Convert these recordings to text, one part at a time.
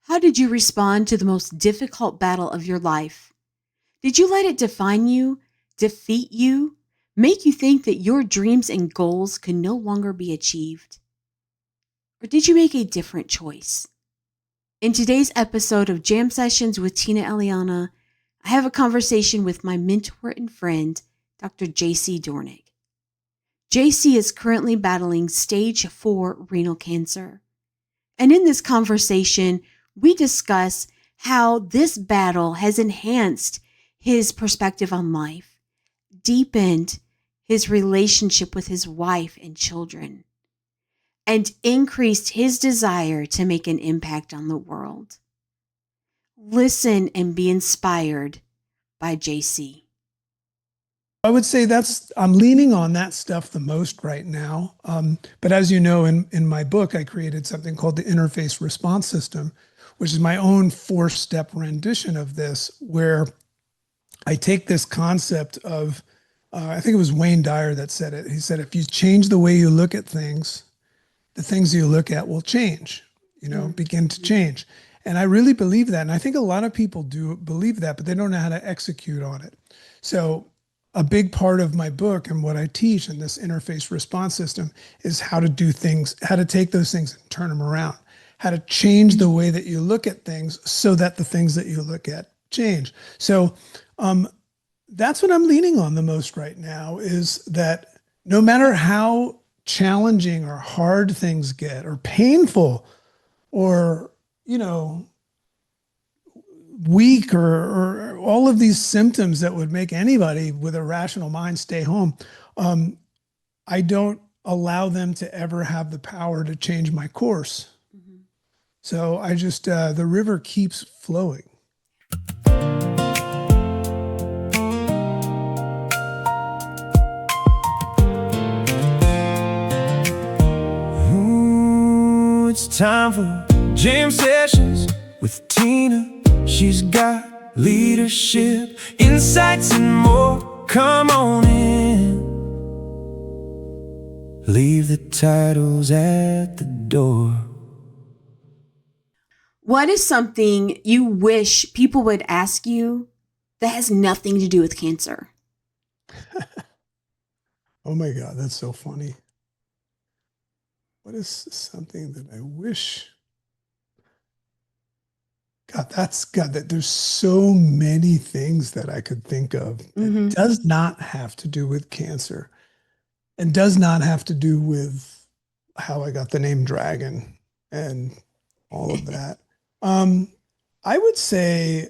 How did you respond to the most difficult battle of your life? Did you let it define you, defeat you, make you think that your dreams and goals could no longer be achieved? Or did you make a different choice? In today's episode of Jam Sessions with Tina Eliana, I have a conversation with my mentor and friend, Dr. JC Doornick. JC is currently battling stage 4 renal cancer. And in this conversation, we discuss how this battle has enhanced his perspective on life, deepened his relationship with his wife and children, and increased his desire to make an impact on the world. Listen and be inspired by JC. I would say I'm leaning on that stuff the most right now. But as you know, in my book, I created something called the interface response system, which is my own 4-step rendition of this, where I take this concept of, I think it was Wayne Dyer that said it. He said, if you change the way you look at things, the things you look at will change, begin to change. And I really believe that. And I think a lot of people do believe that, but they don't know how to execute on it. So a big part of my book and what I teach in this interface response system is how to do things, how to take those things and turn them around, how to change the way that you look at things so that the things that you look at change. So that's what I'm leaning on the most right now, is that no matter how challenging or hard things get, or painful, or, weak, or all of these symptoms that would make anybody with a rational mind stay home, I don't allow them to ever have the power to change my course. Mm-hmm. So I just, the river keeps flowing. Ooh, it's time for Jam Sessions with Tina. She's got leadership, insights, and more. Come on in. Leave the titles at the door. What is something you wish people would ask you that has nothing to do with cancer? Oh my God, that's so funny. What is something that I wish? God, there's so many things that I could think of that does not have to do with cancer and does not have to do with how I got the name Dragon and all of that. I would say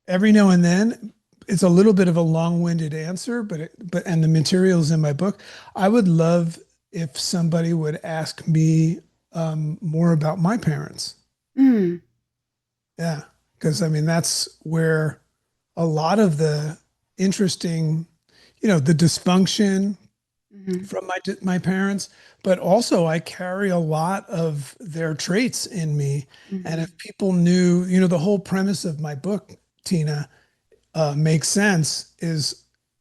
every now and then, it's a little bit of a long-winded answer, but and the materials in my book, I would love if somebody would ask me more about my parents. Mm. Yeah, because that's where a lot of the interesting, the dysfunction from my parents, but also I carry a lot of their traits in me. Mm-hmm. And if people knew, the whole premise of my book, Tina, makes sense,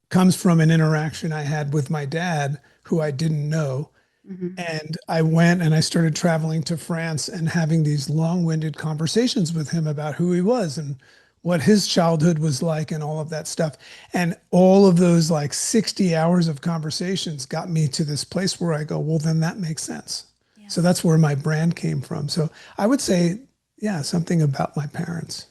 comes from an interaction I had with my dad, who I didn't know. Mm-hmm. And I went and I started traveling to France and having these long-winded conversations with him about who he was and what his childhood was like and all of that stuff. And all of those 60 hours of conversations got me to this place where I go, well, then that makes sense. Yeah. So that's where my brand came from. So I would say, yeah, something about my parents.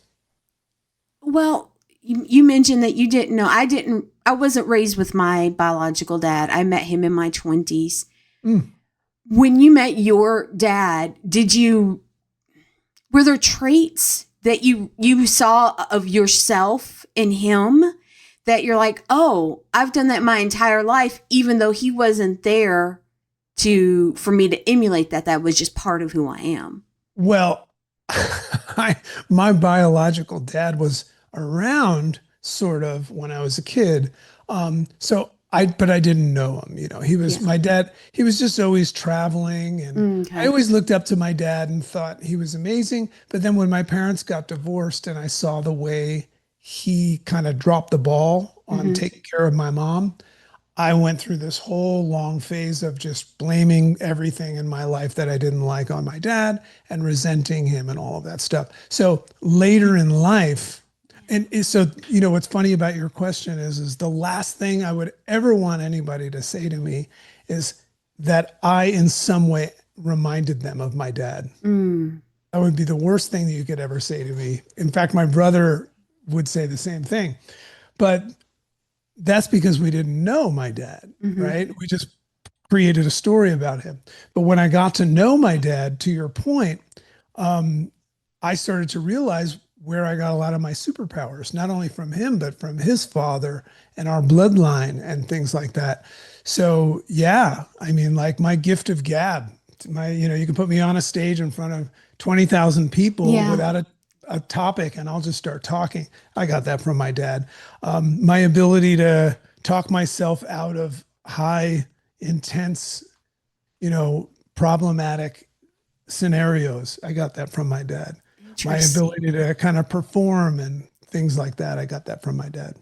Well, you mentioned that you didn't know. I wasn't raised with my biological dad. I met him in my 20s. Mm. When you met your dad, were there traits that you saw of yourself in him that you're like, oh, I've done that my entire life, even though he wasn't there for me to emulate that? That was just part of who I am. Well, my biological dad was around sort of when I was a kid. But I didn't know him. He was my dad. He was just always traveling. And I always looked up to my dad and thought he was amazing. But then when my parents got divorced and I saw the way he kind of dropped the ball on taking care of my mom, I went through this whole long phase of just blaming everything in my life that I didn't like on my dad and resenting him and all of that stuff. So later in life, so what's funny about your question is the last thing I would ever want anybody to say to me is that I in some way reminded them of my dad. Mm. That would be the worst thing that you could ever say to me. In fact, my brother would say the same thing. But that's because we didn't know my dad, Mm-hmm. right? We just created a story about him. But when I got to know my dad, to your point, um, I started to realize where I got a lot of my superpowers, not only from him, but from his father and our bloodline and things like that. So, yeah, I mean, like my gift of gab, you can put me on a stage in front of 20,000 people Yeah. without a topic and I'll just start talking. I got that from my dad. My ability to talk myself out of high, intense, problematic scenarios. I got that from my dad. My Interesting. ability to kind of perform and things like that. I got that from my dad.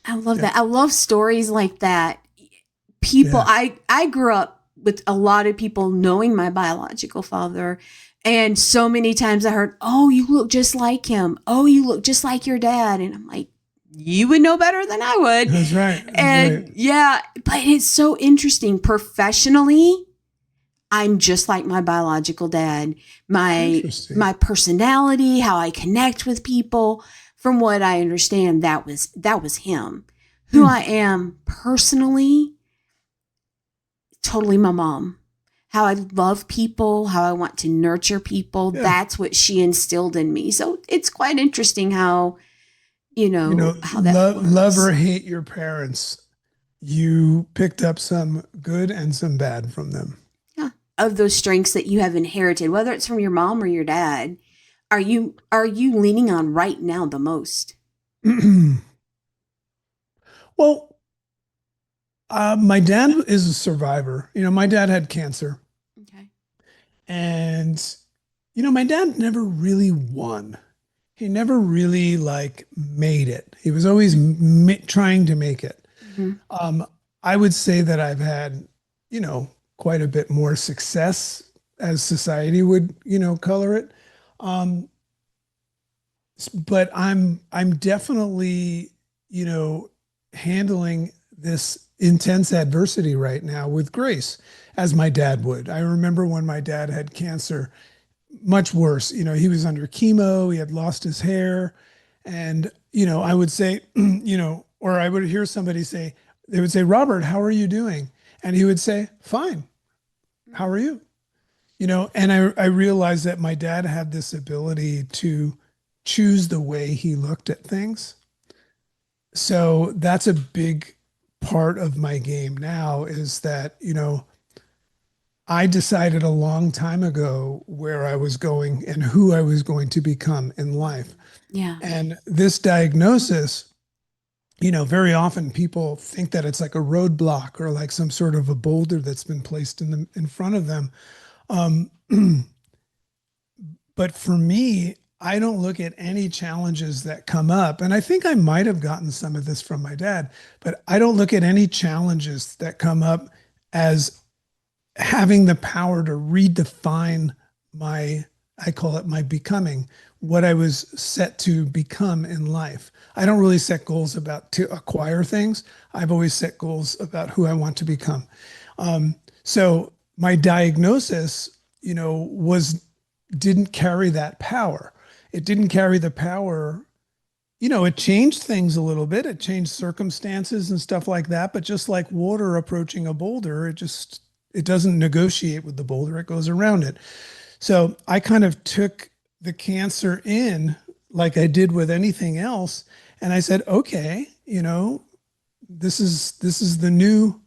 I love Yeah. that. I love stories like that. People, Yeah. I grew up with a lot of people knowing my biological father, and so many times I heard, "Oh, you look just like him. Oh, you look just like your dad." And I'm like, "You would know better than I would." That's right. That's right. And yeah, but it's so interesting. Professionally, I'm just like my biological dad. My Interesting. personality, how I connect with people, from what I understand, that was him. Who Hmm. I am personally, totally my mom. How I love people, how I want to nurture people, Yeah. that's what she instilled in me. So it's quite interesting how, how that Love or works. hate your parents, you picked up some good and some bad from them. Yeah. Of those strengths that you have inherited, whether it's from your mom or your dad, are you leaning on right now the most? Well, my dad is a survivor. My dad had cancer, Okay. and my dad never really won. He never really like made it. He was always trying to make it. Mm-hmm. Um, I would say that I've had, quite a bit more success as society would, color it. Um, but I'm definitely, you know, handling this intense adversity right now with grace, as my dad would. I remember when my dad had cancer, much worse. He was under chemo, he had lost his hair. And, I would say, or I would hear somebody say, they would say, Robert, how are you doing? And he would say, fine. How are you? And I realized that my dad had this ability to choose the way he looked at things. So that's a big part of my game now is that, I decided a long time ago where I was going and who I was going to become in life. Yeah. And this diagnosis, very often people think that it's like a roadblock or like some sort of a boulder that's been placed in front of them. Um, but for me, I don't look at any challenges that come up. And I think I might have gotten some of this from my dad, but I don't look at any challenges that come up as having the power to redefine I call it my becoming, what I was set to become in life. I don't really set goals about to acquire things. I've always set goals about who I want to become. So my diagnosis, was didn't carry that power. It didn't carry the power. It changed things a little bit. It changed circumstances and stuff like that. But just like water approaching a boulder, it doesn't negotiate with the boulder. It goes around it. So I kind of took the cancer in like I did with anything else. And I said, okay, this is the new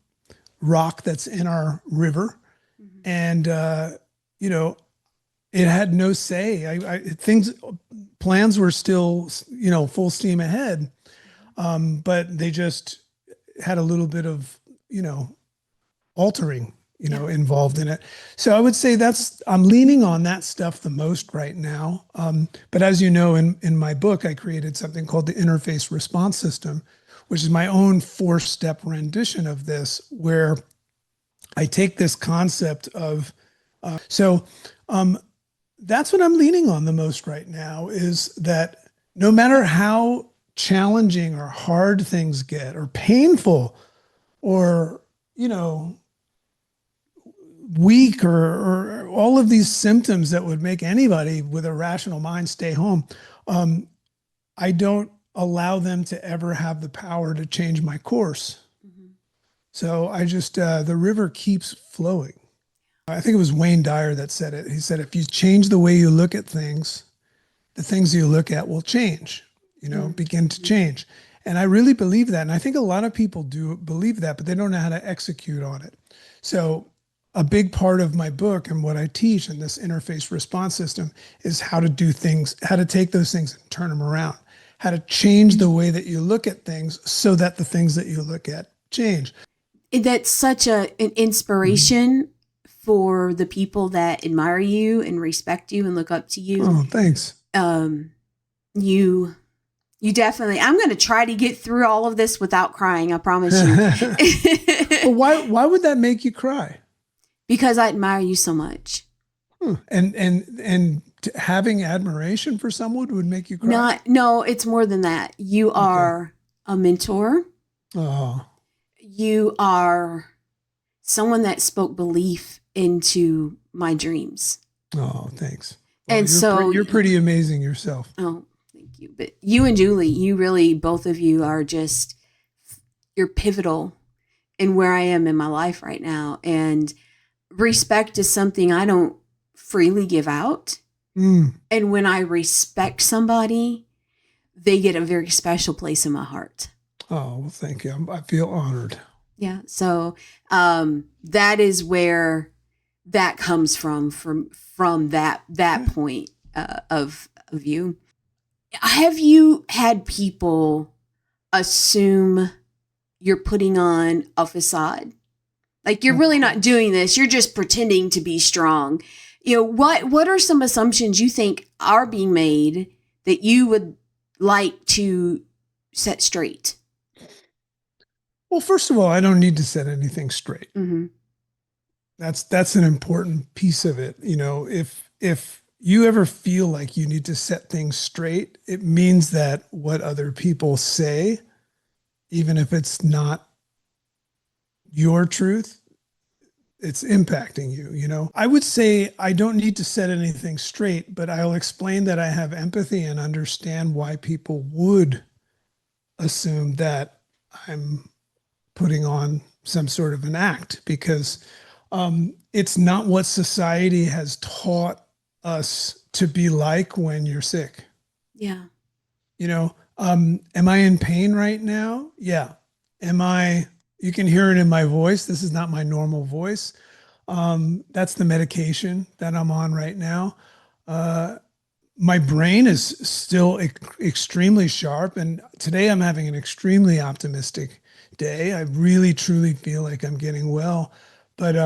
rock that's in our river. Mhm. And you know, it had no say. Plans were still, full steam ahead. But they just had a little bit of, you know, altering, Yeah. involved in it. So I would say I'm leaning on that stuff the most right now. But as you know, in my book, I created something called the interface response system, which is my own 4-step rendition of this, where I take this concept of, so that's what I'm leaning on the most right now, is that no matter how challenging or hard things get, or painful, or, weak, or all of these symptoms that would make anybody with a rational mind stay home, I don't allow them to ever have the power to change my course. Mhm. So I just, the river keeps flowing. I think it was Wayne Dyer that said it. He said, if you change the way you look at things, the things you look at will change, begin to change. And I really believe that. And I think a lot of people do believe that, but they don't know how to execute on it. So a big part of my book and what I teach in this interface response system is how to do things, how to take those things and turn them around, how to change the way that you look at things so that the things that you look at change. That's such an inspiration for the people that admire you and respect you and look up to you. Oh, thanks. You definitely, I'm going to try to get through all of this without crying. I promise you. Well, why would that make you cry? Because I admire you so much. And having admiration for someone would make you cry? No, it's more than that. You are a mentor. Oh. You are someone that spoke belief into my dreams. Oh, thanks. Well, And you're pretty amazing yourself. Oh, thank you. But you and Julie, you really, both of you are just, you're pivotal in where I am in my life right now. And respect is something I don't freely give out. And when I respect somebody, they get a very special place in my heart. Oh, well, thank you. I feel honored. Yeah. So that is where that comes from that point of you. Have you had people assume you're putting on a facade? Like you're really not doing this. You're just pretending to be strong. What are some assumptions you think are being made that you would like to set straight? Well, first of all, I don't need to set anything straight. Mm-hmm. That's an important piece of it. If you ever feel like you need to set things straight, it means that what other people say, even if it's not your truth, it's impacting you. I would say I don't need to set anything straight, but I'll explain that I have empathy and understand why people would assume that I'm putting on some sort of an act, because it's not what society has taught us to be like when you're sick. Yeah. Am I in pain right now? Yeah. You can hear it in my voice. This is not my normal voice. That's the medication that I'm on right now. My brain is still extremely sharp. And today I'm having an extremely optimistic day. I really, truly feel like I'm getting well. But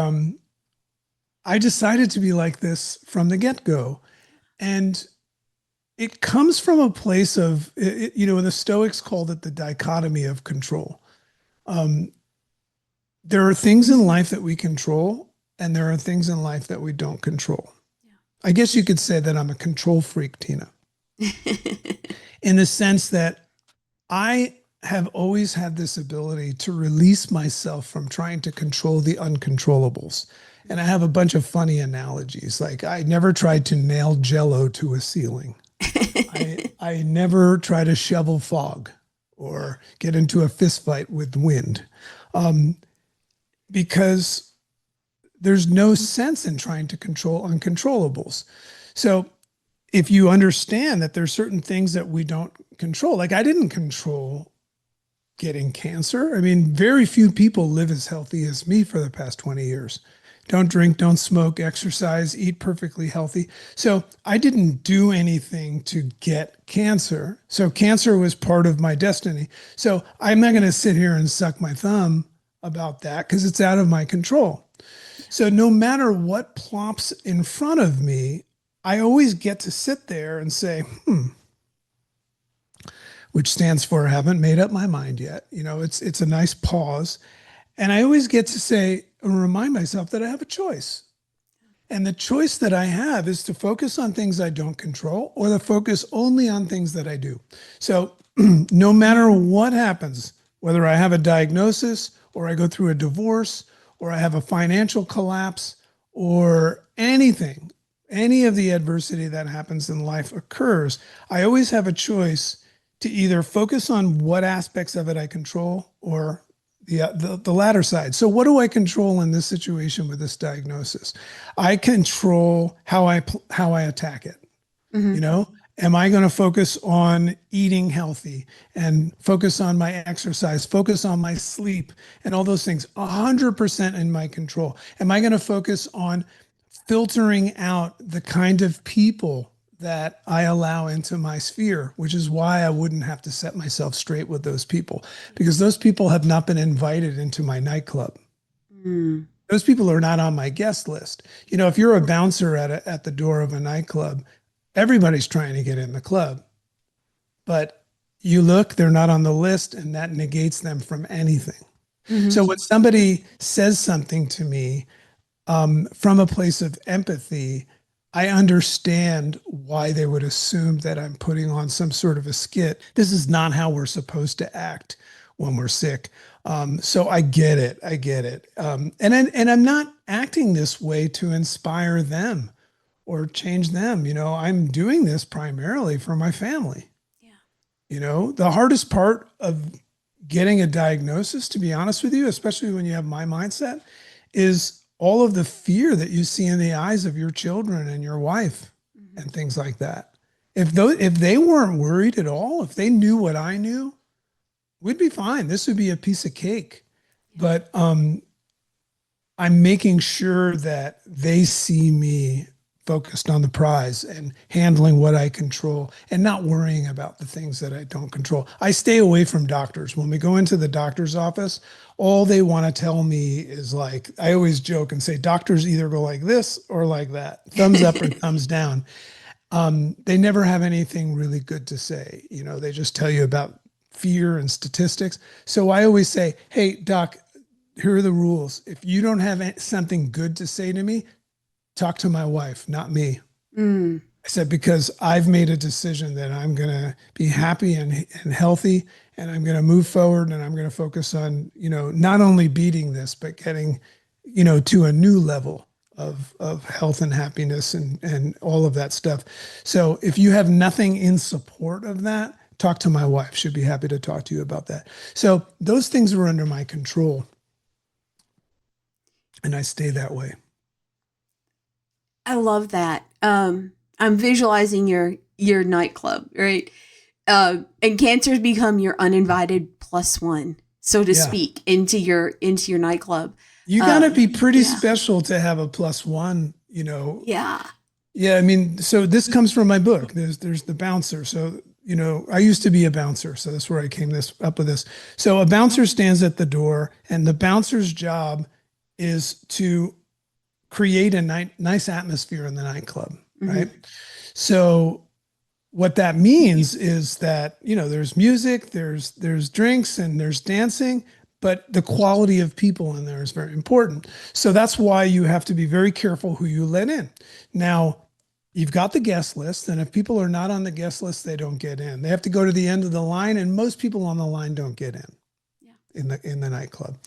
I decided to be like this from the get-go. And it comes from a place of, the Stoics called it the dichotomy of control. There are things in life that we control, and there are things in life that we don't control. Yeah. I guess you could say that I'm a control freak, Tina, in the sense that I have always had this ability to release myself from trying to control the uncontrollables. And I have a bunch of funny analogies. Like I never tried to nail Jell-O to a ceiling. I never try to shovel fog or get into a fist fight with wind. Because there's no sense in trying to control uncontrollables. So if you understand that there's certain things that we don't control, like I didn't control getting cancer. I mean, very few people live as healthy as me for the past 20 years. Don't drink, don't smoke, exercise, eat perfectly healthy. So I didn't do anything to get cancer. So cancer was part of my destiny. So I'm not going to sit here and suck my thumb about that because it's out of my control. So no matter what plops in front of me, I always get to sit there and say, which stands for haven't made up my mind yet. It's a nice pause. And I always get to say, remind myself that I have a choice. And the choice that I have is to focus on things I don't control or to focus only on things that I do. So no matter what happens, whether I have a diagnosis or I go through a divorce or I have a financial collapse or anything, any of the adversity that happens in life occurs, I always have a choice to either focus on what aspects of it I control or the latter side. So what do I control in this situation with this diagnosis? I control how I attack it. Mm-hmm. You know, am I going to focus on eating healthy and focus on my exercise, focus on my sleep and all those things? 100% in my control. Am I going to focus on filtering out the kind of people that I allow into my sphere, which is why I wouldn't have to set myself straight with those people, because those people have not been invited into my nightclub. Mm. Those people are not on my guest list. If you're a bouncer at the door of a nightclub, everybody's trying to get in the club, but you look, they're not on the list, and that negates them from anything. Mm-hmm. So when somebody says something to me from a place of empathy, I understand why they would assume that I'm putting on some sort of a skit. This is not how we're supposed to act when we're sick. So I get it. I get it. And I'm not acting this way to inspire them or change them. I'm doing this primarily for my family. Yeah. The hardest part of getting a diagnosis, to be honest with you, especially when you have my mindset, is all of the fear that you see in the eyes of your children and your wife and things like that. If they weren't worried at all, if they knew what I knew, we'd be fine. This would be a piece of cake. But I'm making sure that they see me focused on the prize and handling what I control and not worrying about the things that I don't control. I stay away from doctors. When we go into the doctor's office, all they want to tell me is, like, I always joke and say, doctors either go like this or like that, thumbs up or thumbs down. They never have anything really good to say. They just tell you about fear and statistics. So I always say, hey, doc, here are the rules. If you don't have something good to say to me, talk to my wife, not me. Mm. I said, because I've made a decision that I'm going to be happy and healthy, and I'm going to move forward, and I'm going to focus on, not only beating this, but getting, to a new level of health and happiness and all of that stuff. So if you have nothing in support of that, talk to my wife. She'd be happy to talk to you about that. So those things are under my control, and I stay that way. I love that. I'm visualizing your nightclub, right? And cancer's become your uninvited plus one, so to speak, into your nightclub. You got to be pretty special to have a plus one, Yeah. Yeah. I mean, so this comes from my book. There's the bouncer. So, I used to be a bouncer. So that's where I came up with this. So a bouncer stands at the door, and the bouncer's job is to create a nice atmosphere in the nightclub, right? So what that means is that, there's music, there's drinks, and there's dancing, but the quality of people in there is very important. So that's why you have to be very careful who you let in. Now, you've got the guest list, and if people are not on the guest list, they don't get in. They have to go to the end of the line, and most people on the line don't get in in the nightclub.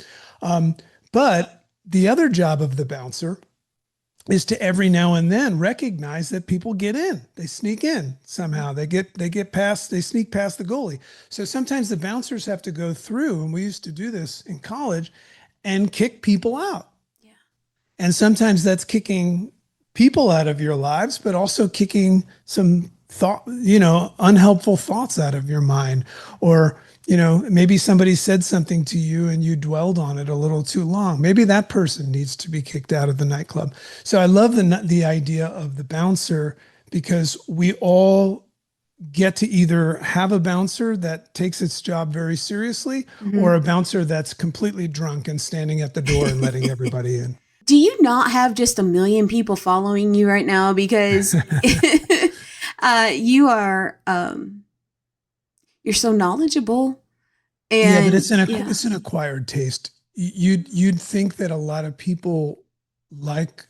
But the other job of the bouncer is to every now and then recognize that people get in. They sneak in somehow. They sneak past the goalie. So sometimes the bouncers have to go through, and we used to do this in college, and kick people out. Yeah. And sometimes that's kicking people out of your lives, but also kicking some unhelpful thoughts out of your mind. Or, maybe somebody said something to you and you dwelled on it a little too long. Maybe that person needs to be kicked out of the nightclub. So I love the idea of the bouncer, because we all get to either have a bouncer that takes its job very seriously, or a bouncer that's completely drunk and standing at the door and letting everybody in. Do you not have just 1 million people following you right now? Because you are You're so knowledgeable. Yeah, but And yeah. it's an acquired taste. You'd think that a lot of people like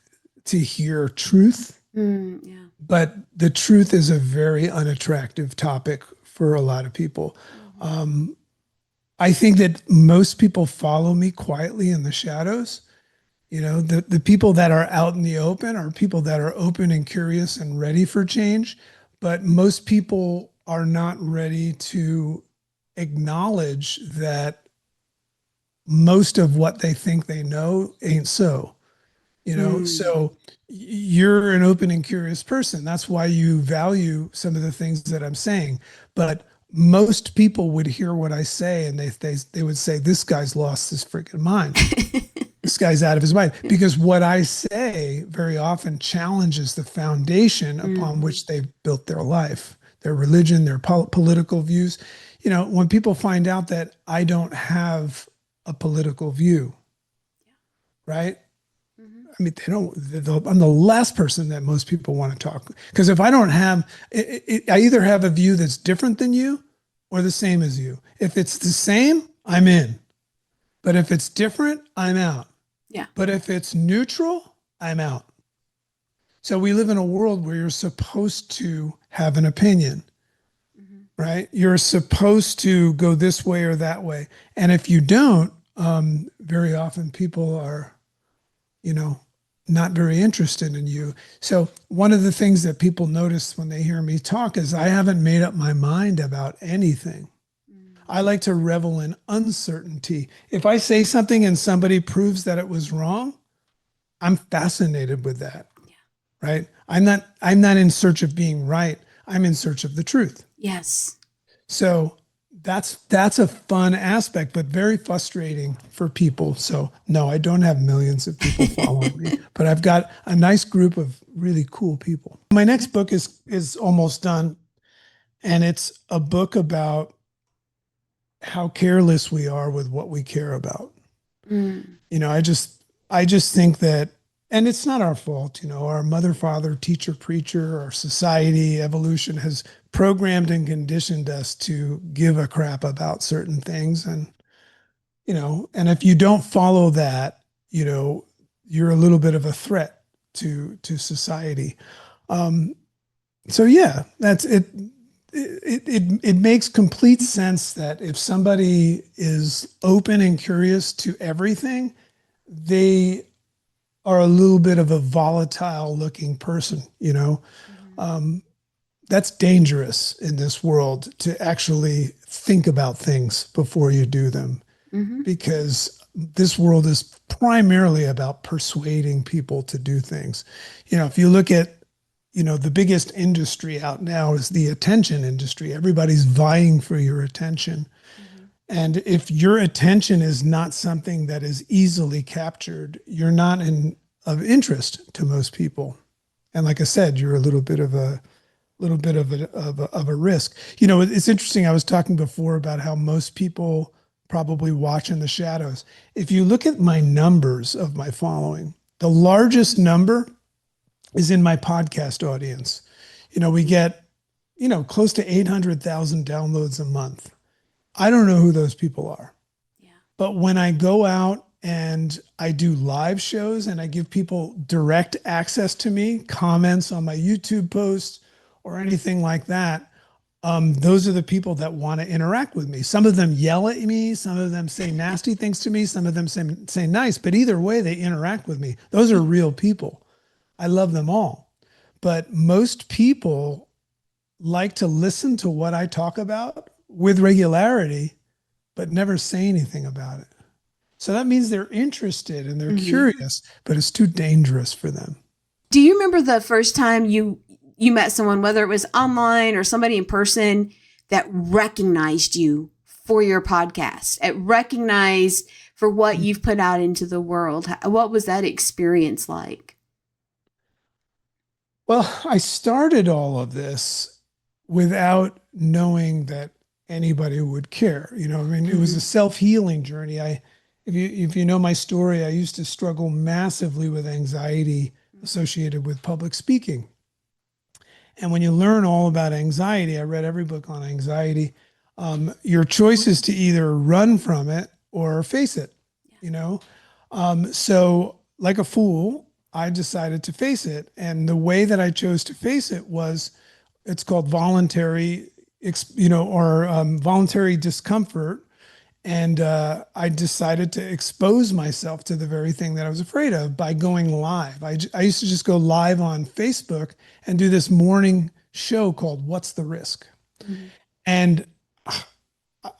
to hear truth, Yeah. but the truth is a very unattractive topic for a lot of people. Mhm. Um, I think that most people follow me quietly in the shadows. You know, the people that are out in the open are people that are open and curious and ready for change. But most people are not ready to acknowledge that most of what they think they know ain't so. You know, Mm. so you're an open and curious person. That's why you value some of the things that I'm saying. But most people would hear what I say and they would say, this guy's lost his freaking mind. This guy's out of his mind, Yeah. because what I say very often challenges the foundation upon Mhm. which they've built their life, their religion, their political views. You know, when people find out that I don't have a political view, right? Mhm. I mean, I'm the last person that most people want to talk, because if I don't have, I either have a view that's different than you or the same as you. If it's the same, I'm in. But if it's different, I'm out. Yeah. But if it's neutral, I'm out. So we live in a world where you're supposed to have an opinion, Mhm. right? You're supposed to go this way or that way. And if you don't, very often people are, you know, not very interested in you. So one of the things that people notice when they hear me talk is I haven't made up my mind about anything. I Mm. like to revel in uncertainty. If I say something and somebody proves that it was wrong, I'm fascinated with that, Yeah. right? I'm not in search of being right. I'm in search of the truth. Yes. So that's a fun aspect, but very frustrating for people. So no, I don't have millions of people following me, but I've got a nice group of really cool people. My next book is almost done, and it's a book about how careless we are with what we care about. Mm. You know, I just think that, and it's not our fault, you know, our mother, father, teacher, preacher, our society, evolution has programmed and conditioned us to give a crap about certain things. And, you know, and if you don't follow that, you know, you're a little bit of a threat to society. Um, so yeah, that's it. It makes complete sense that if somebody is open and curious to everything, they are a little bit of a volatile looking person, you know. Mhm. Um, that's dangerous in this world, to actually think about things before you do them, Mhm. because this world is primarily about persuading people to do things. You know, if you look at, you know, the biggest industry out now is the attention industry. Everybody's vying for your attention. Mhm. And if your attention is not something that is easily captured, you're not of interest to most people. And like I said, you're a little bit of a risk. You know, it's interesting. I was talking before about how most people probably watch in the shadows. If you look at my numbers of my following, the largest number is in my podcast audience. You know, we get, you know, close to 800,000 downloads a month. I don't know who those people are. Yeah. But when I go out and I do live shows and I give people direct access to me, comments on my YouTube posts or anything like that, those are the people that want to interact with me. Some of them yell at me, some of them say nasty things to me, some of them say nice, but either way, they interact with me. Those are real people. I love them all. But most people like to listen to what I talk about with regularity, but never say anything about it. So that means they're interested and they're Mhm. curious, but it's too dangerous for them. Do you remember the first time you met someone, whether it was online or somebody in person, that recognized you for your podcast, and recognized for what you've put out into the world? What was that experience like? Well, I started all of this without knowing that anybody would care. You know, I mean, it was a Mhm. self-healing journey. If you know my story, I used to struggle massively with anxiety Mhm. associated with public speaking. And when you learn all about anxiety, I read every book on anxiety. Your choice is to either run from it or face it, you know? So like a fool, I decided to face it. And the way that I chose to face it was, it's called voluntary, or voluntary discomfort. And I decided to expose myself to the very thing that I was afraid of by going live. I used to just go live on Facebook and do this morning show called What's the Risk? Mhm. And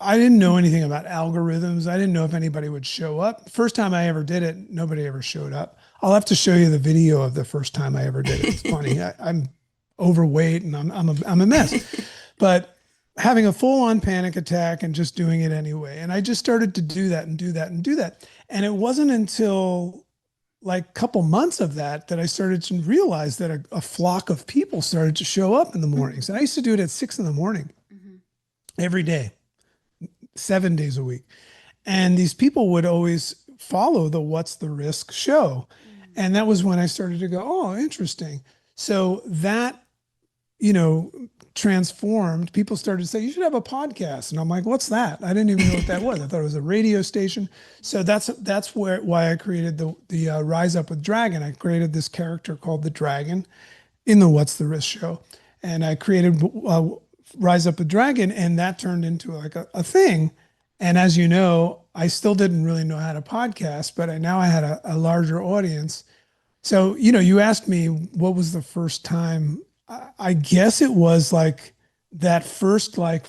I didn't know anything about algorithms. I didn't know if anybody would show up. First time I ever did it, nobody ever showed up. I'll have to show you the video of the first time I ever did it. It's funny. I'm overweight and I'm a mess. But having a full-on panic attack and just doing it anyway. And I just started to do that and do that and do that. And it wasn't until like a couple months of that I started to realize that a flock of people started to show up in the mornings. And I used to do it at 6 a.m. every day, 7 days a week. And these people would always follow the What's the Risk show. And that was when I started to go, oh, interesting. So that, transformed. People started to say, you should have a podcast. And I'm like, what's that? I didn't even know what that was. I thought it was a radio station. So that's why I created the Rise Up with Dragon. I created this character called the Dragon in the What's the Risk show. And I created Rise Up with Dragon, and that turned into like a thing. And as you know, I still didn't really know how to podcast, but I had a larger audience. So, you asked me what was the first time. I guess it was like that first like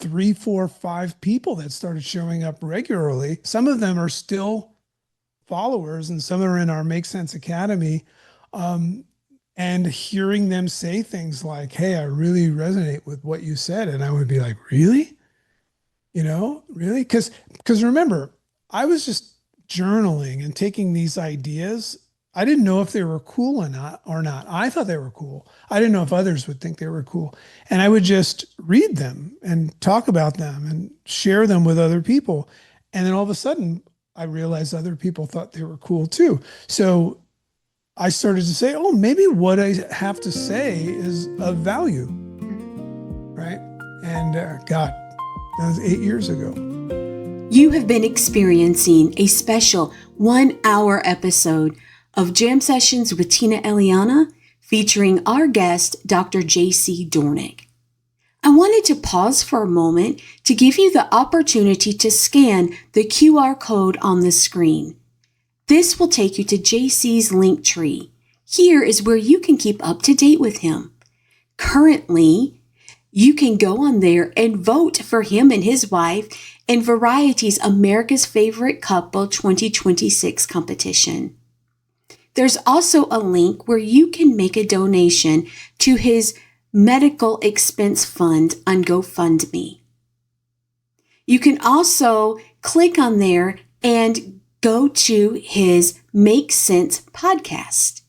3, 4, 5 people that started showing up regularly. Some of them are still followers and some are in our Make Sense Academy. And hearing them say things like, hey, I really resonate with what you said. And I would be like, really? Really? Because remember, I was just journaling and taking these ideas. I didn't know if they were cool or not. I thought they were cool. I didn't know if others would think they were cool. And I would just read them and talk about them and share them with other people. And then all of a sudden, I realized other people thought they were cool too. So I started to say, oh, maybe what I have to say is of value, right? And God, that was 8 years ago. You have been experiencing a special 1-hour episode of Jam Sessions with Tina Eliana featuring our guest, Dr. J.C. Doornick. I wanted to pause for a moment to give you the opportunity to scan the QR code on the screen. This will take you to JC's link tree. Here is where you can keep up to date with him. Currently, you can go on there and vote for him and his wife in Variety's America's Favorite Couple 2026 competition. There's also a link where you can make a donation to his medical expense fund on GoFundMe. You can also click on there and go to his Make Sense podcast.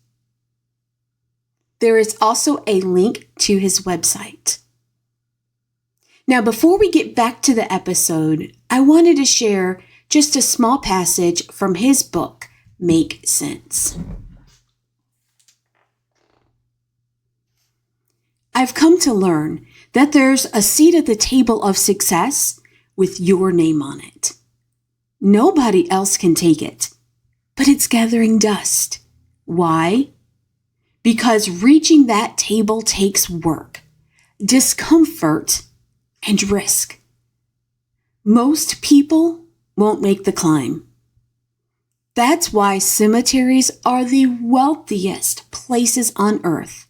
There is also a link to his website. Now, before we get back to the episode, I wanted to share just a small passage from his book, Make Sense. I've come to learn that there's a seat at the table of success with your name on it. Nobody else can take it, but it's gathering dust. Why? Because reaching that table takes work, discomfort, and risk. Most people won't make the climb. That's why cemeteries are the wealthiest places on earth,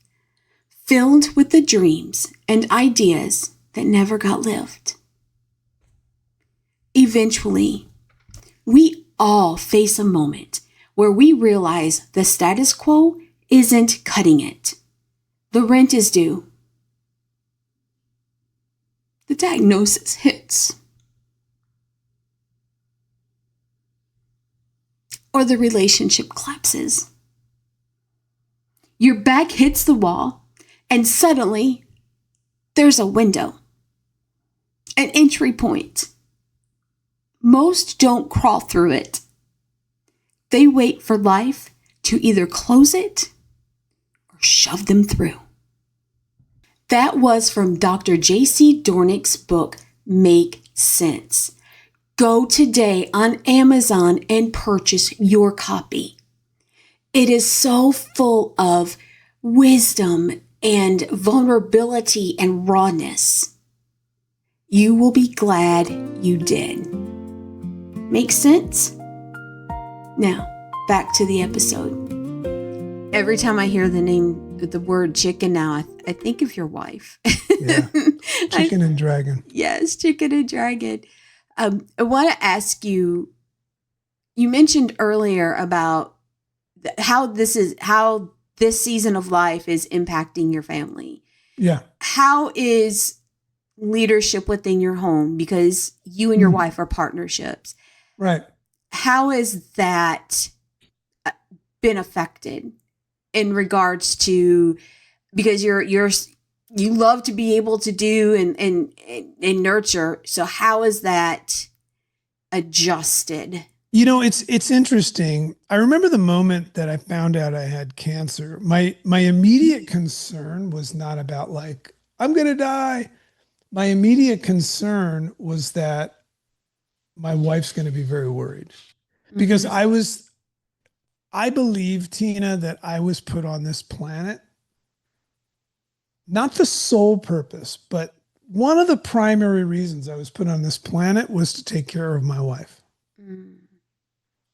filled with the dreams and ideas that never got lived. Eventually, we all face a moment where we realize the status quo isn't cutting it. The rent is due. The diagnosis hits. Or the relationship collapses. Your back hits the wall, and suddenly there's a window, an entry point. Most don't crawl through it. They wait for life to either close it or shove them through. That was from Dr. J.C. Doornick's book, make sense. Go today on Amazon and purchase your copy. It is so full of wisdom and vulnerability and rawness. You will be glad you did. Make sense? Now, back to the episode. Every time I hear the word chicken now, I think of your wife. Yeah. Chicken and dragon. Yes, chicken and dragon. I want to ask you, you mentioned earlier about how this season of life is impacting your family. Yeah. How is leadership within your home, because you and your wife are partnerships? Right. How has that been affected in regards to, because you love to be able to do and nurture. So how is that adjusted? It's interesting. I remember the moment that I found out I had cancer. My immediate concern was not about like, I'm going to die. My immediate concern was that my wife's going to be very worried, because I believe, Tina, that I was put on this planet, not the sole purpose, but one of the primary reasons I was put on this planet was to take care of my wife.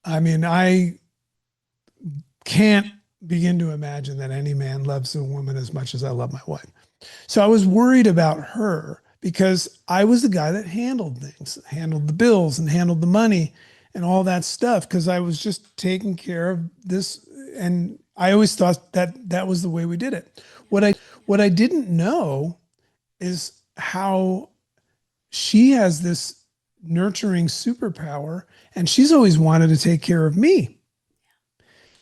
I mean, I can't begin to imagine that any man loves a woman as much as I love my wife. So I was worried about her because I was the guy that handled things, handled the bills and handled the money and all that stuff, because I was just taking care of this. And I always thought that that was the way we did it. What I didn't know is how she has this nurturing superpower, and she's always wanted to take care of me.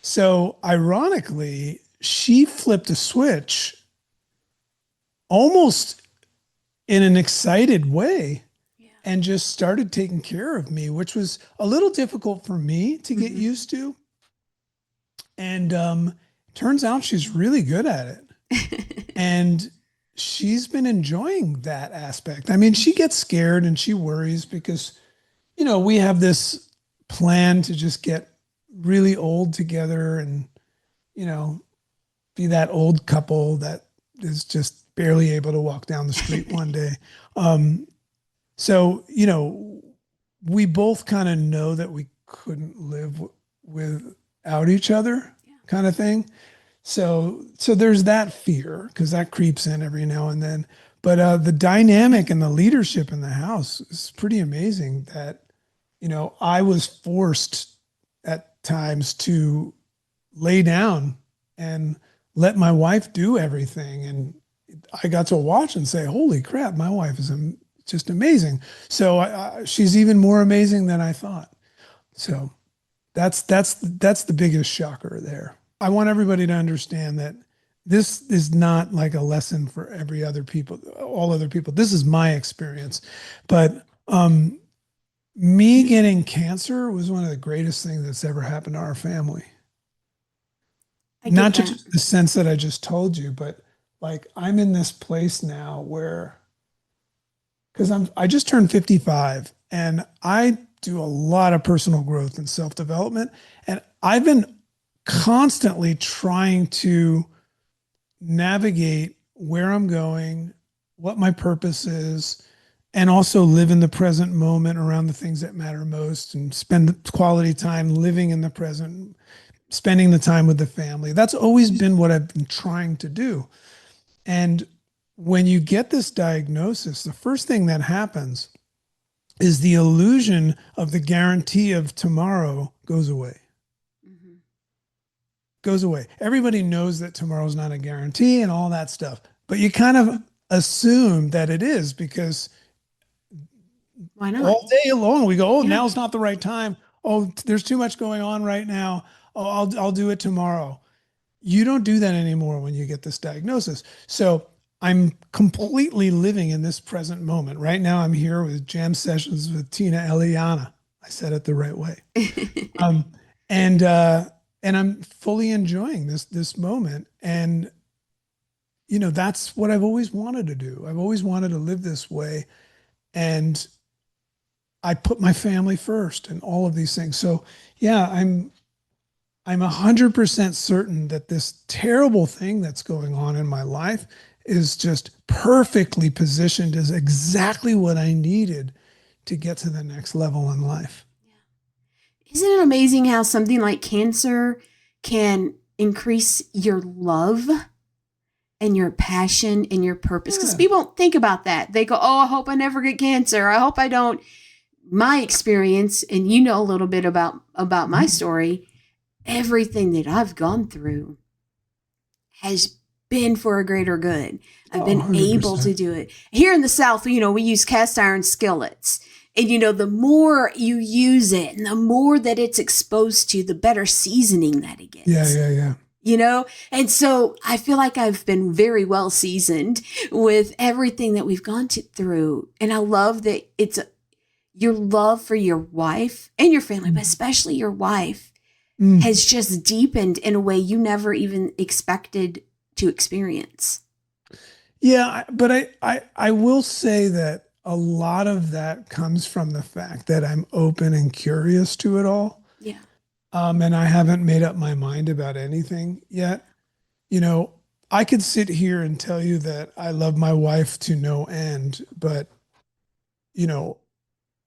So ironically, she flipped a switch almost in an excited way and just started taking care of me, which was a little difficult for me to get used to. And turns out she's really good at it. And she's been enjoying that aspect. I mean, she gets scared and she worries because, we have this plan to just get really old together and, be that old couple that is just barely able to walk down the street one day. So, we both kind of know that we couldn't live without each other, kind of thing. So there's that fear, because that creeps in every now and then. But the dynamic and the leadership in the house is pretty amazing that, I was forced at times to lay down and let my wife do everything. And I got to watch and say, holy crap, my wife is just amazing. So she's even more amazing than I thought. So that's the biggest shocker there. I want everybody to understand that this is not like a lesson for all other people. This is my experience. But me getting cancer was one of the greatest things that's ever happened to our family. Not just the sense that I just told you, but like I'm in this place now where, because I just turned 55 and I do a lot of personal growth and self-development. And I've been constantly trying to navigate where I'm going, what my purpose is, and also live in the present moment around the things that matter most and spend quality time living in the present, spending the time with the family. That's always been what I've been trying to do. And when you get this diagnosis, the first thing that happens is the illusion of the guarantee of tomorrow goes away. Goes away. Everybody knows that tomorrow's not a guarantee and all that stuff, but you kind of assume that it is, because why not? All day long we go, now's not the right time. Oh, there's too much going on right now. Oh, I'll do it tomorrow. You don't do that anymore when you get this diagnosis. So I'm completely living in this present moment. Right now I'm here with jam sessions with Tina Eliana. I said it the right way. And I'm fully enjoying this moment. And, that's what I've always wanted to do. I've always wanted to live this way. And I put my family first and all of these things. So yeah, I'm 100% certain that this terrible thing that's going on in my life is just perfectly positioned as exactly what I needed to get to the next level in life. Isn't it amazing how something like cancer can increase your love and your passion and your purpose? Because Yeah. people don't think about that. They go, oh, I hope I never get cancer. I hope I don't. My experience, and you know a little bit about my story, everything that I've gone through has been for a greater good. I've been able to 100%. do it. Here in the South, we use cast iron skillets. And, the more you use it and the more that it's exposed to, the better seasoning that it gets. Yeah. And so I feel like I've been very well seasoned with everything that we've gone through. And I love that it's your love for your wife and your family, but especially your wife, has just deepened in a way you never even expected to experience. Yeah, but I will say that a lot of that comes from the fact that I'm open and curious to it all. Yeah. And I haven't made up my mind about anything yet. I could sit here and tell you that I love my wife to no end, but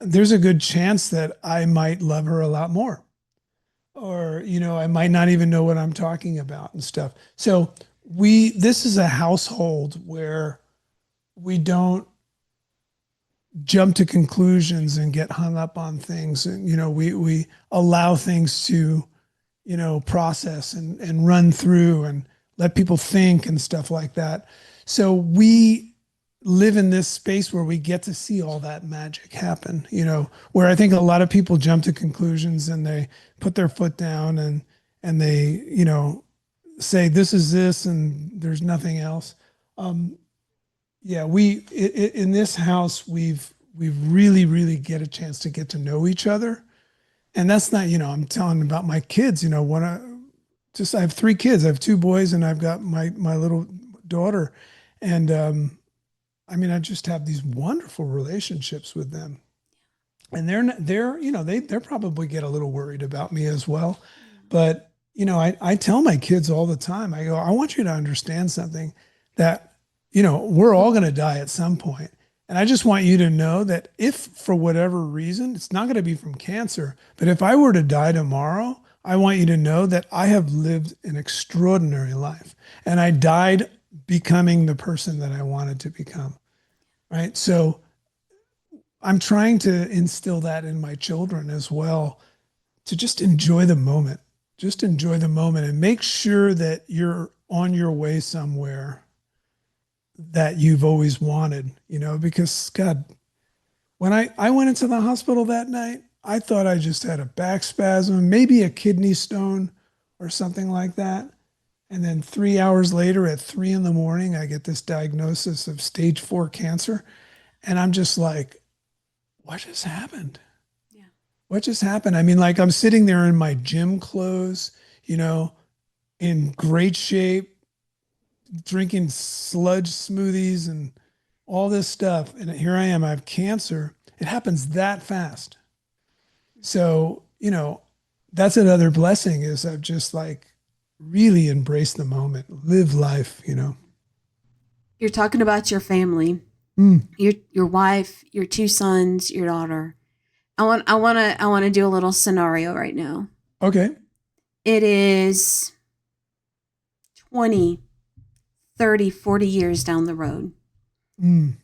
there's a good chance that I might love her a lot more. Or, I might not even know what I'm talking about and stuff. So this is a household where we don't jump to conclusions and get hung up on things. And, we allow things to, process and run through and let people think and stuff like that. So we live in this space where we get to see all that magic happen, where I think a lot of people jump to conclusions and they put their foot down and they, say this is this and there's nothing else. Yeah, in this house, we've really, really get a chance to get to know each other. And that's not, I'm telling about my kids, I have 3 kids. I have 2 boys and I've got my little daughter. And, I just have these wonderful relationships with them. And they're probably get a little worried about me as well. But, I tell my kids all the time, I go, I want you to understand something that, we're all going to die at some point. And I just want you to know that if for whatever reason, it's not going to be from cancer, but if I were to die tomorrow, I want you to know that I have lived an extraordinary life and I died becoming the person that I wanted to become. Right. So I'm trying to instill that in my children as well, to just enjoy the moment, and make sure that you're on your way somewhere that you've always wanted, because God, when I went into the hospital that night, I thought I just had a back spasm, maybe a kidney stone or something like that. And then 3 hours later at 3 a.m, I get this diagnosis of stage 4 cancer. And I'm just like, what just happened? Yeah. What just happened? I'm sitting there in my gym clothes, in great shape, drinking sludge smoothies and all this stuff. And here I am, I have cancer. It happens that fast. So, that's another blessing is I've just really embraced the moment, live life, You're talking about your family, your wife, your 2 sons, your daughter. I want to do a little scenario right now. Okay. It is 20, 30, 40 years down the road.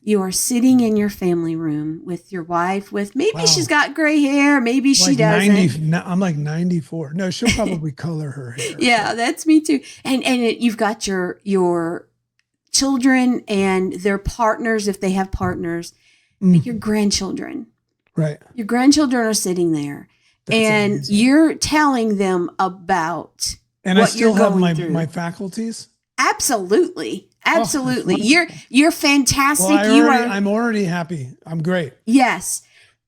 You are sitting in your family room with your wife, with maybe she's got gray hair, maybe she doesn't. I'm like 94. No, she'll probably color her hair. Yeah, that's me too. And you've got your children and their partners, if they have partners, but your grandchildren. Right. Your grandchildren are sitting there. That's and amazing. You're telling them about and what I still you're have going my faculties. Absolutely. You're fantastic. Well, I'm already happy. I'm great. Yes.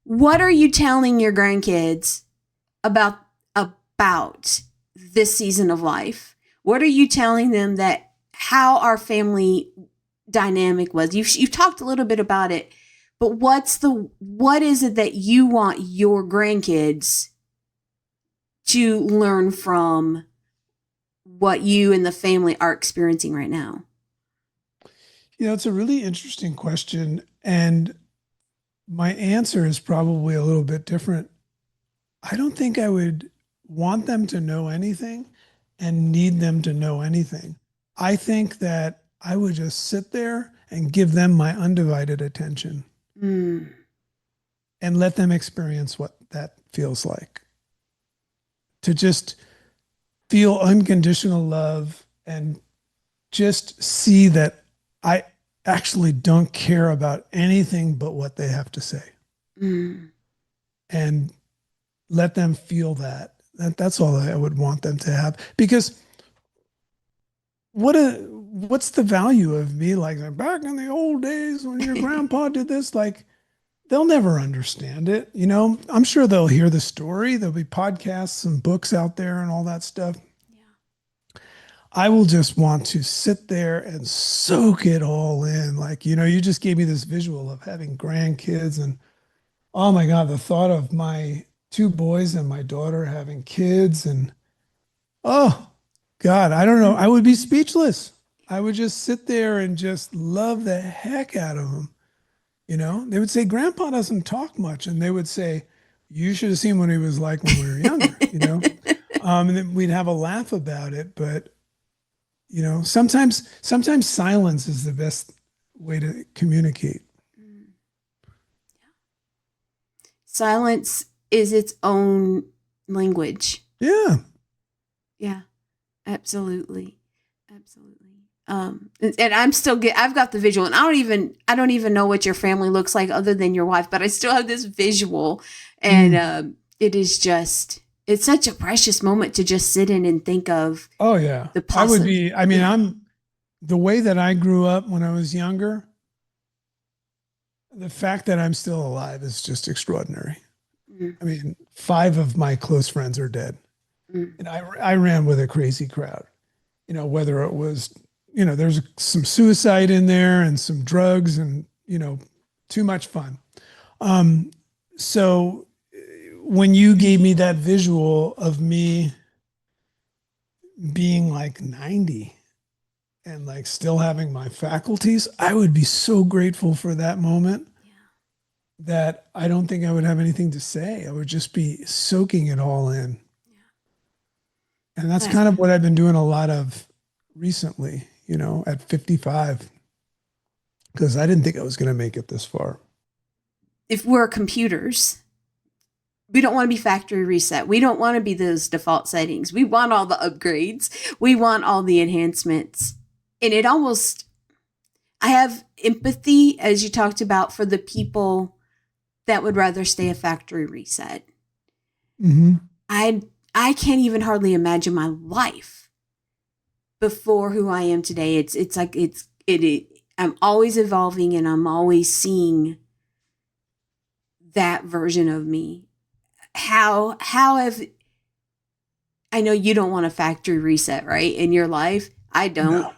What are you telling your grandkids about this season of life? What are you telling them how our family dynamic was? You've talked a little bit about it, But what is it that you want your grandkids to learn from what you and the family are experiencing right now? It's a really interesting question. And my answer is probably a little bit different. I don't think I would want them to know anything and need them to know anything. I think that I would just sit there and give them my undivided attention Mm. and let them experience what that feels like. To just feel unconditional love and just see that I actually don't care about anything but what they have to say. Mm. And let them feel that. That's all I would want them to have. Because what's the value of me like back in the old days when your grandpa did this? Like, they'll never understand it. I'm sure they'll hear the story. There'll be podcasts and books out there and all that stuff. Yeah. I will just want to sit there and soak it all in. Like, you just gave me this visual of having grandkids, and oh my God, the thought of my two boys and my daughter having kids, and oh God, I don't know. I would be speechless. I would just sit there and just love the heck out of them. They would say, Grandpa doesn't talk much. And they would say, you should have seen what he was like when we were younger. And then we'd have a laugh about it. But, sometimes silence is the best way to communicate. Silence is its own language. Yeah. Yeah, absolutely. Absolutely. And I'm still I've got the visual, and I don't even know what your family looks like other than your wife, but I still have this visual, and it is it's such a precious moment to just sit in and think of. Oh yeah. I'm the way that I grew up when I was younger. The fact that I'm still alive is just extraordinary. Mm. I mean, 5 of my close friends are dead. Mm. And I ran with a crazy crowd, whether it was, there's some suicide in there and some drugs and, too much fun. So when you gave me that visual of me being like 90 and like still having my faculties, I would be so grateful for that moment. Yeah. That I don't think I would have anything to say. I would just be soaking it all in. Yeah. And that's kind of what I've been doing a lot of recently, at 55, because I didn't think I was going to make it this far. If we're computers, we don't want to be factory reset. We don't want to be those default settings. We want all the upgrades. We want all the enhancements. And I have empathy, as you talked about, for the people that would rather stay a factory reset. Mm-hmm. I can't even hardly imagine my life before who I am today. It's like I'm always evolving, and I'm always seeing that version of me. How have I know you don't want a factory reset, right, in your life? I don't. No.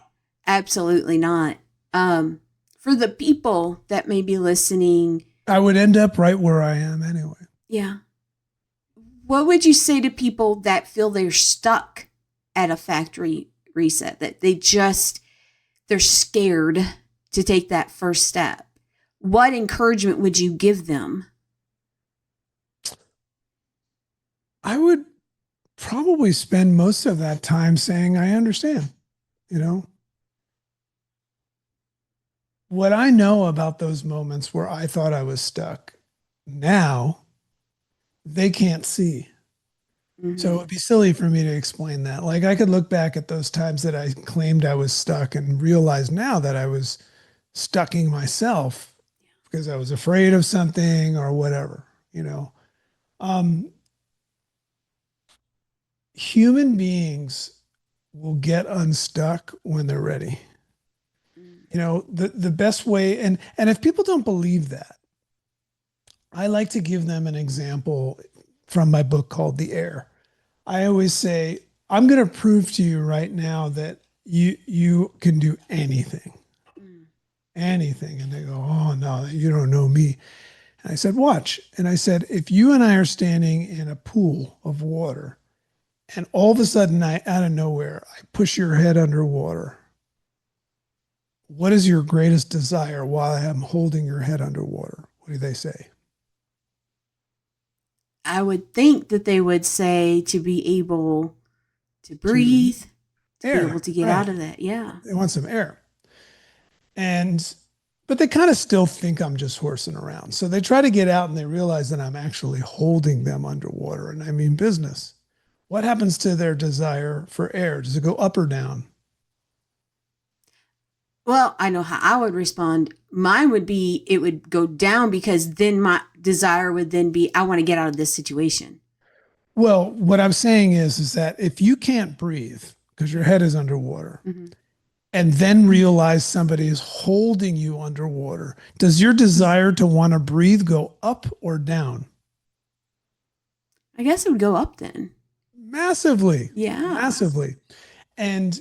Absolutely not. For the people that may be listening, I would end up right where I am anyway. Yeah. What would you say to people that feel they're stuck at a factory reset, that they're scared to take that first step? What encouragement would you give them? I would probably spend most of that time saying, I understand, What I know about those moments where I thought I was stuck, now they can't see. Mm-hmm. So it would be silly for me to explain that. Like, I could look back at those times that I claimed I was stuck and realize now that I was stucking myself because I was afraid of something or whatever, Human beings will get unstuck when they're ready. The best way, and if people don't believe that, I like to give them an example from my book called The Air. I always say, I'm going to prove to you right now that you can do anything. Anything. And they go, oh no, you don't know me. And I said, watch. And I said, if you and I are standing in a pool of water and all of a sudden out of nowhere, I push your head underwater, what is your greatest desire while I'm holding your head underwater? What do they say? I would think that they would say to be able to breathe, to be Air, able to get right. out of that. Yeah. They want some air. But they kind of still think I'm just horsing around. So they try to get out and they realize that I'm actually holding them underwater. And I mean business. What happens to their desire for air? Does it go up or down? Well, I know how I would respond. Mine would be it would go down because then my desire would then be I want to get out of this situation. Well, what I'm saying is that if you can't breathe because your head is underwater, Mm-hmm. and then realize somebody is holding you underwater, does your desire to want to breathe go up or down? I guess it would go up then. Massively. Yeah. Massively. And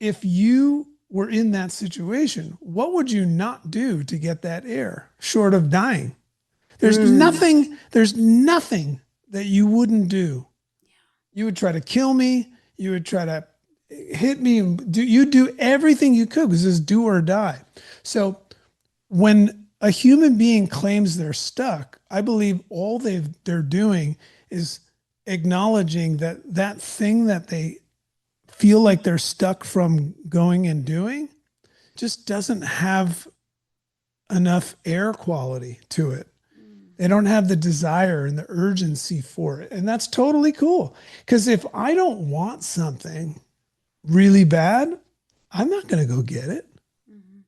if you were in that situation, what would you not do to get that air short of dying? There's nothing that you wouldn't do. You would try to kill me. You would try to hit me. You do everything you could because it's do or die. So when a human being claims they're stuck, I believe all they're doing is acknowledging that thing that they feel like they're stuck from going and doing just doesn't have enough air quality to it. They don't have the desire and the urgency for it. And that's totally cool. Because if I don't want something really bad, I'm not going to go get it. Mm-hmm.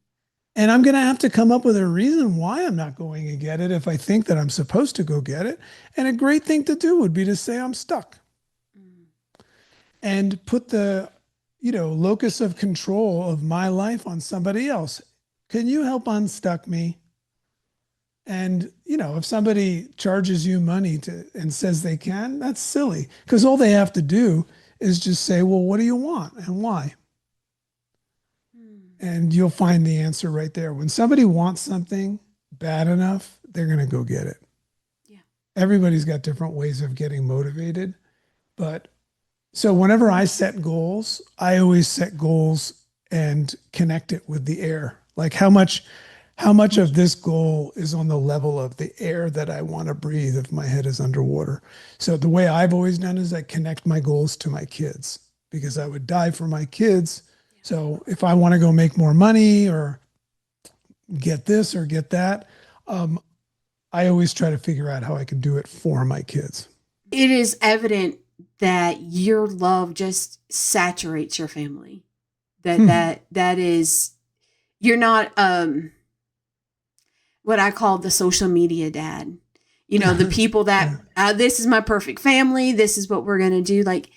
And I'm going to have to come up with a reason why I'm not going to get it if I think that I'm supposed to go get it. And a great thing to do would be to say I'm stuck. And put the, locus of control of my life on somebody else. Can you help unstuck me? And, if somebody charges you money and says they can, that's silly. Because all they have to do is just say, well, what do you want and why? And you'll find the answer right there. When somebody wants something bad enough, they're going to go get it. Yeah. Everybody's got different ways of getting motivated. But so whenever I set goals, I always set goals and connect it with the air. Like how much of this goal is on the level of the air that I want to breathe if my head is underwater. So the way I've always done is I connect my goals to my kids because I would die for my kids. So if I want to go make more money or get this or get that, I always try to figure out how I can do it for my kids. It is evident that your love just saturates your family. That is, you're not what I call the social media dad. The people that this is my perfect family. This is what we're going to do. Like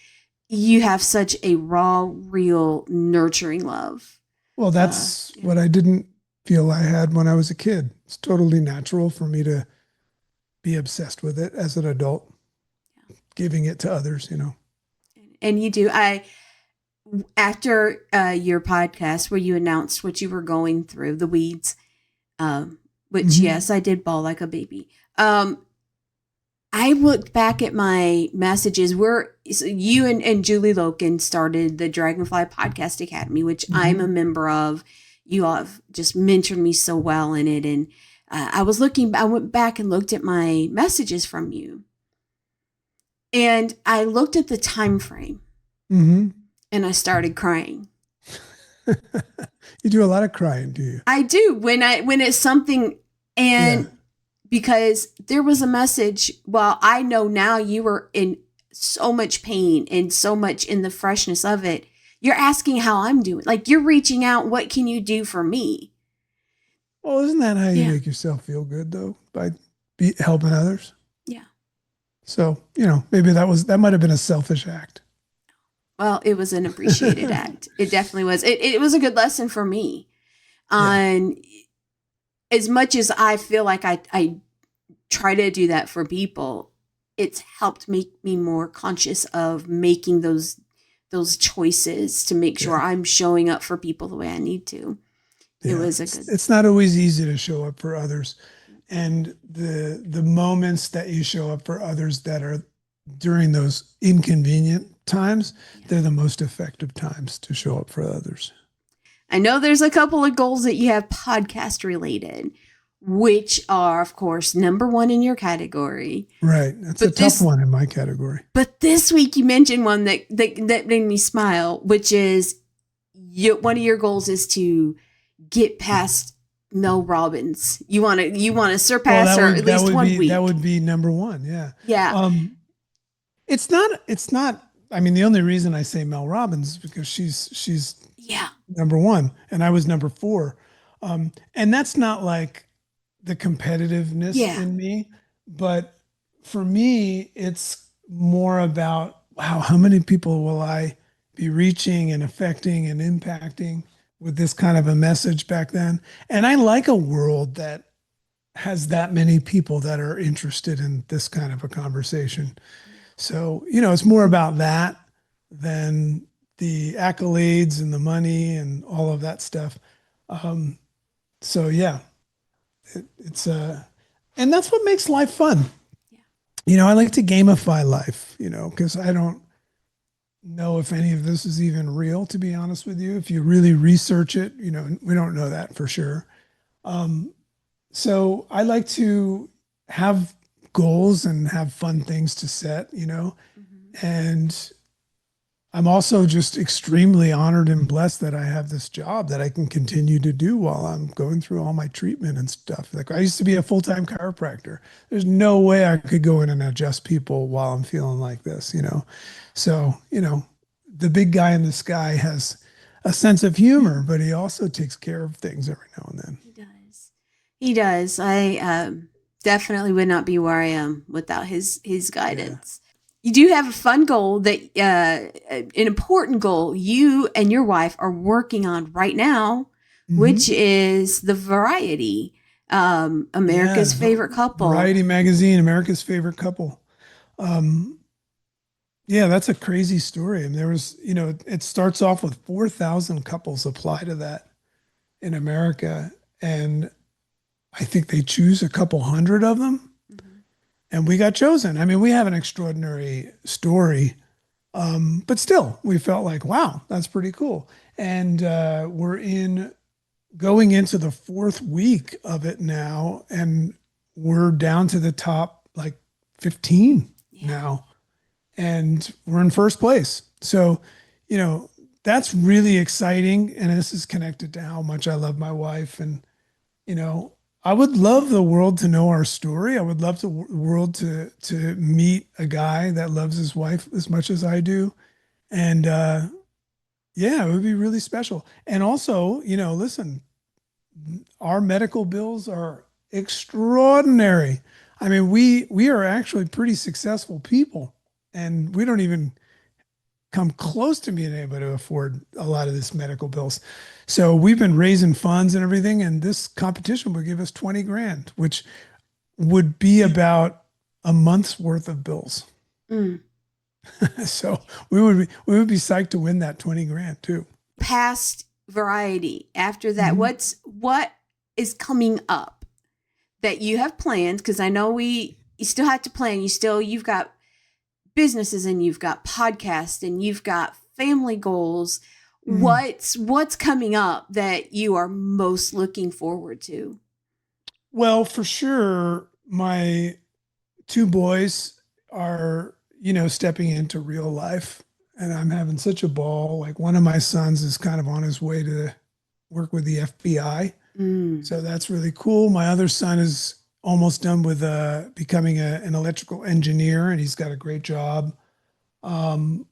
you have such a raw, real, nurturing love. Well, that's what I didn't feel I had when I was a kid. It's totally natural for me to be obsessed with it as an adult, giving it to others, And you do. After your podcast where you announced what you were going through, the weeds, which yes, I did bawl like a baby. I looked back at my messages where you and Julie Loken started the Dragonfly Podcast Academy, which I'm a member of. You all have just mentored me so well in it. And I went back and looked at my messages from you. And I looked at the time frame and I started crying. You do a lot of crying, do you? I do when it's something because there was a message. Well, I know now you were in so much pain and so much in the freshness of it. You're asking how I'm doing. Like you're reaching out. What can you do for me? Well, isn't that how you make yourself feel good though? By helping others? Yeah. So, maybe that might've been a selfish act. Well, it was an appreciated act. It definitely was. It was a good lesson for me. And as much as I feel like I try to do that for people, it's helped make me more conscious of making those choices to make sure I'm showing up for people the way I need to. It Yeah. was a It's, good. it's not always easy to show up for others. And the moments that you show up for others that are during those inconvenient times, Yeah. they're the most effective times to show up for others. I know there's a couple of goals that you have podcast related, which are, of course, number one in your category. Right. That's a But tough this, one in my category. but this week you mentioned one that made me smile, which is one of your goals is to get past Mel Robbins. You want to Well, surpass her at least one that week. would be number one. Yeah. Yeah. It's not, I mean, the only reason I say Mel Robbins is because she's Yeah. number one and I was number four. And that's not like the competitiveness Yeah. in me, but for me, it's more about, wow, how many people will I be reaching and affecting and impacting with this kind of a message back then? And I like a world that has that many people that are interested in this kind of a conversation. So, it's more about that than the accolades and the money and all of that stuff. Um, so yeah, it's and that's what makes life fun. Yeah. I like to gamify life, because I don't know if any of this is even real, to be honest with you. If you really research it, we don't know that for sure. Um, so I like to have goals and have fun things to set, Mhm. and I'm also just extremely honored and blessed that I have this job that I can continue to do while I'm going through all my treatment and stuff. Like I used to be a full-time chiropractor. There's no way I could go in and adjust people while I'm feeling like this. So, the big guy in the sky has a sense of humor, but he also takes care of things every now and then. He does. He does. I definitely would not be where I am without his Yeah. guidance. You do have a fun goal that an important goal you and your wife are working on right now, which Mhm. is the Variety, America's Yeah. favorite couple. Variety magazine, America's favorite couple. Um, Yeah, that's a crazy story. And there was, it starts off with 4,000 couples apply to that in America. And I think they choose a couple hundred of them. Mhm. And we got chosen. I mean, we have an extraordinary story. But still, we felt like, wow, that's pretty cool. And we're going into the fourth week of it now. And we're down to the top like 15 Yeah. now, and we're in first place. So, you know, that's really exciting. And this is connected to how much I love my wife. And, you know, I would love the world to know our story. I would love the world to meet a guy that loves his wife as much as I do. And yeah, it would be really special. And also, listen, our medical bills are extraordinary. I mean, we are actually pretty successful people, and we don't even come close to being able to afford a lot of this medical bills. So we've been raising funds and everything, and this competition would give us 20 grand, which would be about a month's worth of bills. Mm. So we would be psyched to win that 20 grand too. Past Variety. After that, Mhm. what is coming up that you have planned? Because I know you still have to plan. You've got businesses and you've got podcasts and you've got family goals. Mhm. What's coming up that you are most looking forward to? Well, for sure, my two boys are, stepping into real life, and I'm having such a ball. Like one of my sons is kind of on his way to work with the FBI. Mm. So that's really cool. My other son is almost done with becoming an electrical engineer, and he's got a great job. Um,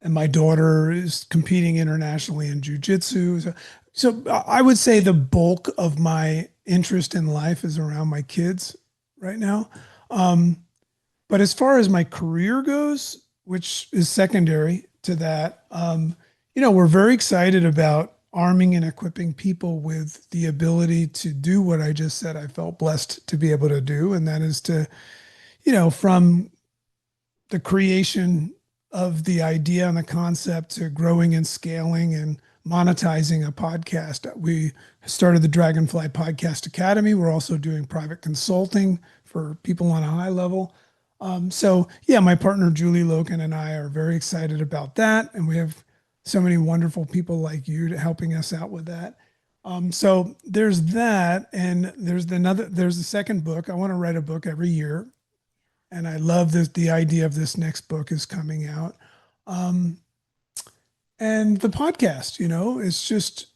and my daughter is competing internationally in jujitsu. So I would say the bulk of my interest in life is around my kids right now. Um, but as far as my career goes, which is secondary to that, we're very excited about arming and equipping people with the ability to do what I just said I felt blessed to be able to do. And that is to, from the creation of the idea and the concept to growing and scaling and monetizing a podcast. We started the Dragonfly Podcast Academy. We're also doing private consulting for people on a high level. So yeah, my partner Julie Logan and I are very excited about that, and we have so many wonderful people like you helping us out with that. So there's that, and there's the second book. I want to write a book every year, and I love this. The idea of this next book is coming out, and the podcast. It's just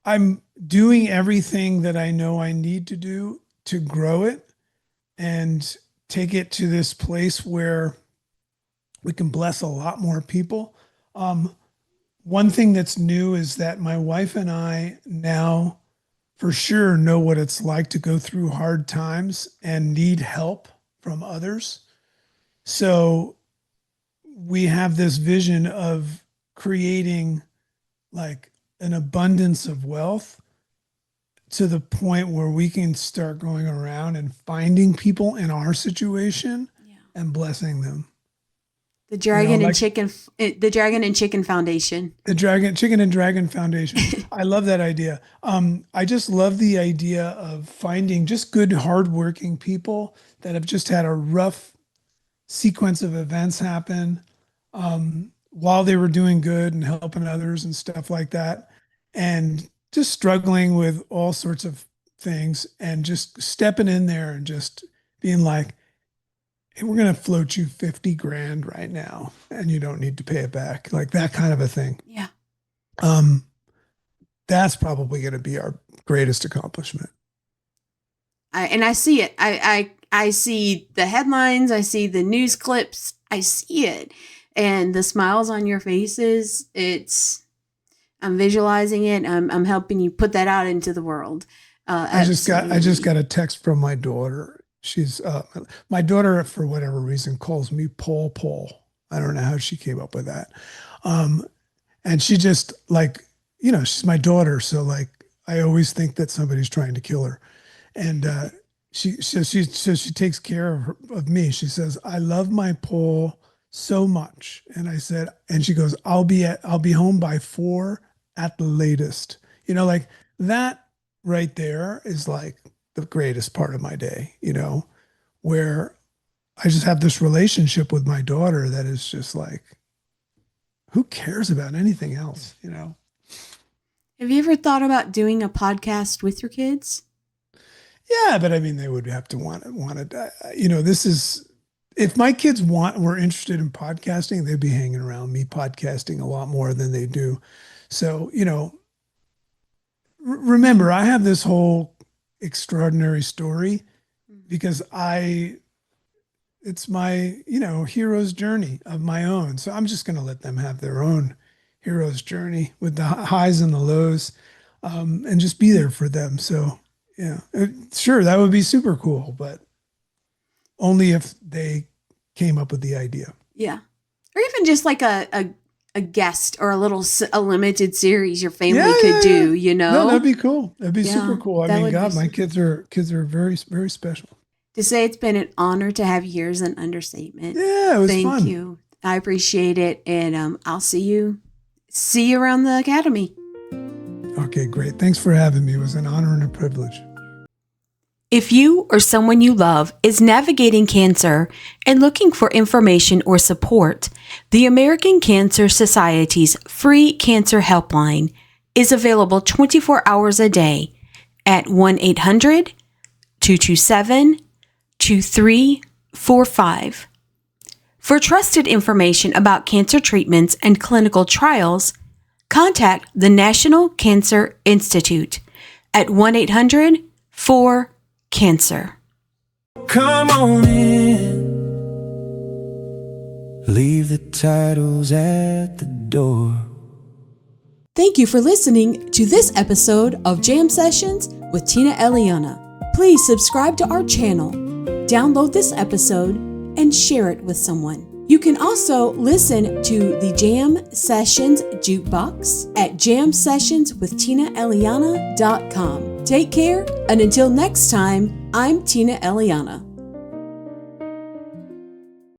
I'm doing everything that I know I need to do to grow it and take it to this place where we can bless a lot more people. One thing that's new is that my wife and I now for sure know what it's like to go through hard times and need help from others. So we have this vision of creating like an abundance of wealth to the point where we can start going around and finding people in our situation and blessing them. The Dragon and Chicken Foundation. The Chicken and Dragon Foundation. I love that idea. I just love the idea of finding just good, hardworking people that have just had a rough sequence of events happen while they were doing good and helping others and stuff like that, and just struggling with all sorts of things, and just stepping in there and just being like, hey, we're going to float you 50 grand right now and you don't need to pay it back. Like that kind of a thing. Yeah. That's probably going to be our greatest accomplishment. I see it. I see the headlines. I see the news clips. I see it. And the smiles on your faces, I'm visualizing it. I'm helping you put that out into the world. I just got a text from my daughter. She's my daughter, for whatever reason, calls me Paul. I don't know how she came up with that. And she just she's my daughter. So like, I always think that somebody's trying to kill her. And she takes care of me. She says, I love my Paul so much. And I said, and she goes, I'll be home by 4 at the latest. Like that right there is like the greatest part of my day, where I just have this relationship with my daughter that is just like, who cares about anything else, Have you ever thought about doing a podcast with your kids? Yeah, but I mean, they would have to want it. This is, if my kids were interested in podcasting, they'd be hanging around me podcasting a lot more than they do. So, remember, I have this whole extraordinary story because it's my, hero's journey of my own. So I'm just going to let them have their own hero's journey with the highs and the lows, and just be there for them. So yeah, sure. That would be super cool, but only if they came up with the idea. Yeah. Or even just like a guest or a limited series your family could do, No, that'd be cool. That'd be super cool. I mean, God, my kids are very, very special. To say it's been an honor to have you here is an understatement. Yeah, it was fun. Thank you. I appreciate it. And I'll see you around the academy. Okay, great. Thanks for having me. It was an honor and a privilege. If you or someone you love is navigating cancer and looking for information or support, the American Cancer Society's free cancer helpline is available 24 hours a day at 1-800-227-2345. For trusted information about cancer treatments and clinical trials, contact the National Cancer Institute at 1-800-4-CANCER. Come on in. Leave the titles at the door. Thank you for listening to this episode of Jam Sessions with Tina Eliana. Please subscribe to our channel, download this episode, and share it with someone. You can also listen to the Jam Sessions Jukebox at jamsessionswithtinaeliana.com. Take care, and until next time, I'm Tina Eliana.